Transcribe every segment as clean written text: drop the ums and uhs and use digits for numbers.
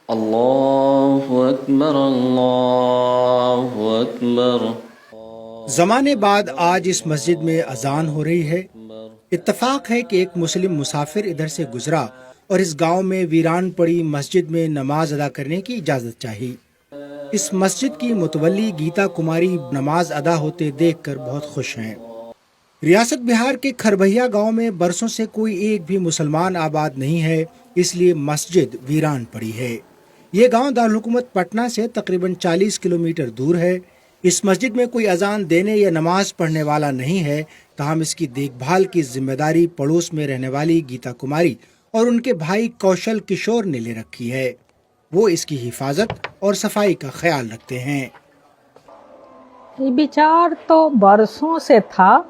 اللہ اکبر اللہ اکبر۔ زمانے بعد آج اس مسجد میں اذان ہو رہی ہے۔ اتفاق ہے کہ ایک مسلم مسافر ادھر سے گزرا اور اس گاؤں میں ویران پڑی مسجد میں نماز ادا کرنے کی اجازت چاہی۔ اس مسجد کی متولی گیتا کماری نماز ادا ہوتے دیکھ کر بہت خوش ہیں۔ ریاست بہار کے کھربھیا گاؤں میں برسوں سے کوئی ایک بھی مسلمان آباد نہیں ہے، اس لیے مسجد ویران پڑی ہے۔ یہ گاؤں دارالحکومت پٹنہ سے تقریباً 40 کلومیٹر دور ہے۔ اس مسجد میں کوئی اذان دینے یا نماز پڑھنے والا نہیں ہے، تاہم اس کی دیکھ بھال کی ذمہ داری پڑوس میں رہنے والی گیتا کماری اور ان کے بھائی کوشل کشور نے لے رکھی ہے۔ وہ اس کی حفاظت اور صفائی کا خیال رکھتے ہیں۔ یہ بچار تو برسوں سے تھا،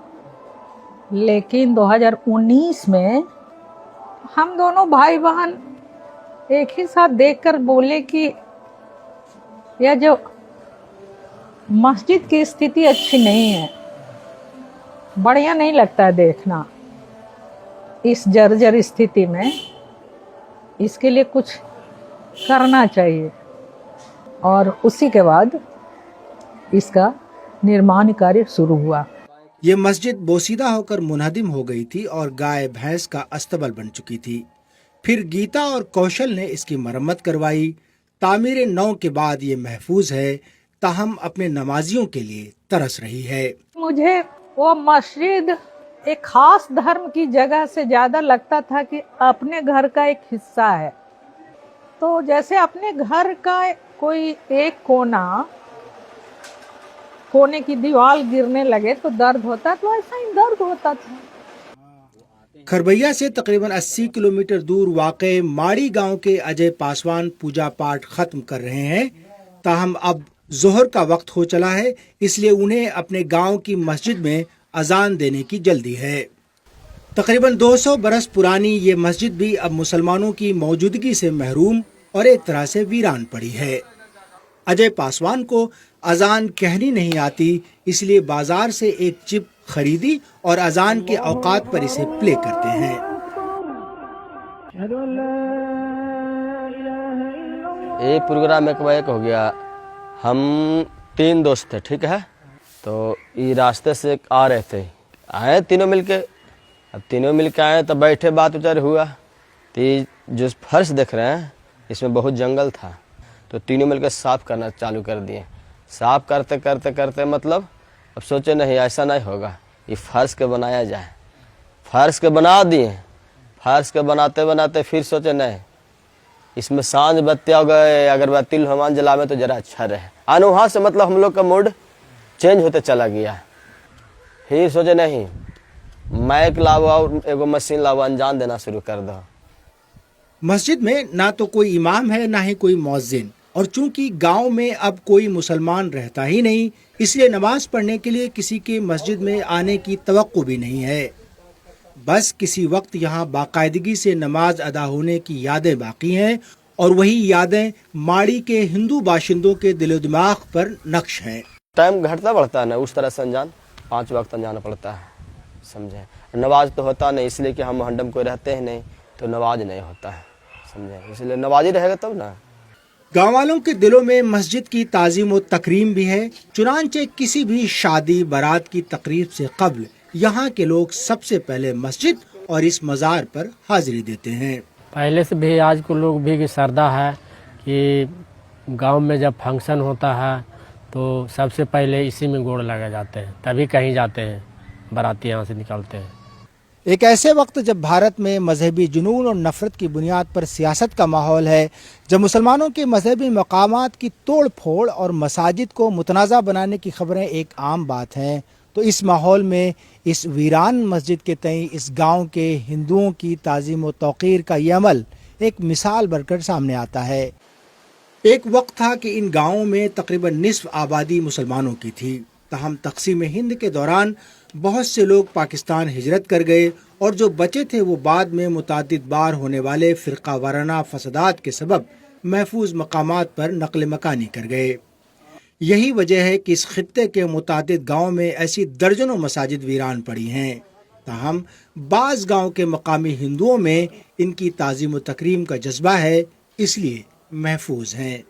لیکن 2019 میں ہم دونوں بھائی بہن ایک ہی ساتھ دیکھ کر بولے کہ یہ جو مسجد کی استھتی اچھی نہیں ہے، بڑھیا نہیں لگتا ہے دیکھنا اس جرجر استھتی میں، اس کے لیے کچھ کرنا چاہیے۔ اور اسی کے بعد اس کا نرمان کاریہ شروع ہوا۔ یہ مسجد بوسیدہ ہو کر منہدم ہو گئی تھی اور گائے بھینس کا استبل بن چکی تھی۔ پھر گیتا اور کوشل نے اس کی مرمت کروائی۔ تعمیر نو کے بعد یہ محفوظ ہے، تاہم اپنے نمازیوں کے لیے ترس رہی ہے۔ مجھے وہ مسجد ایک خاص دھرم کی جگہ سے زیادہ لگتا تھا کہ اپنے گھر کا ایک حصہ ہے، تو جیسے اپنے گھر کا کوئی ایک کونے کی دیوار گرنے لگے تو درد ہوتا، تو ایسا ہی درد ہوتا تھا۔ کھربھیا سے تقریباً 80 کلومیٹر دور واقع ماڑی گاؤں کے اجے پاسوان پوجا پاٹ ختم کر رہے ہیں، تاہم اب ظہر کا وقت ہو چلا ہے، اس لیے انہیں اپنے گاؤں کی مسجد میں اذان دینے کی جلدی ہے۔ تقریباً 200 برس پرانی یہ مسجد بھی اب مسلمانوں کی موجودگی سے محروم اور ایک طرح سے ویران پڑی ہے۔ اجے پاسوان کو اذان کہنی نہیں آتی، اس لیے بازار سے ایک چپ خریدی اور اذان کے اوقات پر اسے پلے کرتے ہیں۔ یہ پروگرام ایک ہو گیا۔ ہم 3 دوست تھے، ٹھیک ہے، تو یہ راستے سے آ رہے تھے، آئے تینوں مل کے۔ اب تینوں مل کے آئے تو بیٹھے، بات وچار ہوا، تو یہ جو فرش دیکھ رہے ہیں اس میں بہت جنگل تھا، تو تینوں مل کے صاف کرنا چالو کر دیے۔ صاف کرتے کرتے کرتے مطلب اب سوچے نہیں ایسا نہیں ہوگا، یہ فرش کے بنایا جائے۔ فرش کے بنا دیے۔ فرش کے بناتے بناتے پھر سوچے نہیں اس میں سانج بتی ہو گئے، اگربتی الحمان جلاوے تو ذرا اچھا رہے۔ وہاں سے مطلب ہم لوگ کا موڈ چینج ہوتے چلا گیا۔ پھر سوچے نہیں مائک لاؤ اور ایک مشین لاؤ، انجام دینا شروع کر دو۔ مسجد میں نہ تو کوئی امام ہے نہ ہی کوئی مؤذن، اور چونکہ گاؤں میں اب کوئی مسلمان رہتا ہی نہیں، اس لیے نماز پڑھنے کے لیے کسی کے مسجد میں آنے کی توقع بھی نہیں ہے۔ بس کسی وقت یہاں باقاعدگی سے نماز ادا ہونے کی یادیں باقی ہیں، اور وہی یادیں ماڑی کے ہندو باشندوں کے دل و دماغ پر نقش ہیں۔ ٹائم گھٹتا بڑھتا ہے نا، اس طرح سے انجان 5 وقت انجانا پڑتا ہے، سمجھے۔ نماز تو ہوتا نہیں، اس لیے کہ ہم ہنڈم کوئی رہتے ہیں نہیں، تو نماز نہیں ہوتا ہے، سمجھے، اس لیے نماز ہی رہے گا تب نا۔ گاؤں والوں کے دلوں میں مسجد کی تعظیم و تکریم بھی ہے، چنانچہ کسی بھی شادی برات کی تقریب سے قبل یہاں کے لوگ سب سے پہلے مسجد اور اس مزار پر حاضری دیتے ہیں۔ پہلے سے بھی آج کو لوگ بھی سردہ ہے کہ گاؤں میں جب فنکشن ہوتا ہے تو سب سے پہلے اسی میں گوڑ لگا جاتے ہیں، تبھی کہیں جاتے ہیں، باراتی یہاں سے نکلتے ہیں۔ ایک ایسے وقت جب بھارت میں مذہبی جنون اور نفرت کی بنیاد پر سیاست کا ماحول ہے، جب مسلمانوں کے مذہبی مقامات کی توڑ پھوڑ اور مساجد کو متنازع بنانے کی خبریں ایک عام بات ہیں، تو اس ماحول میں اس ویران مسجد کے تئیں اس گاؤں کے ہندوؤں کی تعظیم و توقیر کا یہ عمل ایک مثال بن کر سامنے آتا ہے۔ ایک وقت تھا کہ ان گاؤں میں تقریباً نصف آبادی مسلمانوں کی تھی، تاہم تقسیم ہند کے دوران بہت سے لوگ پاکستان ہجرت کر گئے، اور جو بچے تھے وہ بعد میں متعدد بار ہونے والے فرقہ وارانہ فسادات کے سبب محفوظ مقامات پر نقل مکانی کر گئے۔ یہی وجہ ہے کہ اس خطے کے متعدد گاؤں میں ایسی درجنوں مساجد ویران پڑی ہیں، تاہم بعض گاؤں کے مقامی ہندوؤں میں ان کی تعظیم و تکریم کا جذبہ ہے، اس لیے محفوظ ہیں۔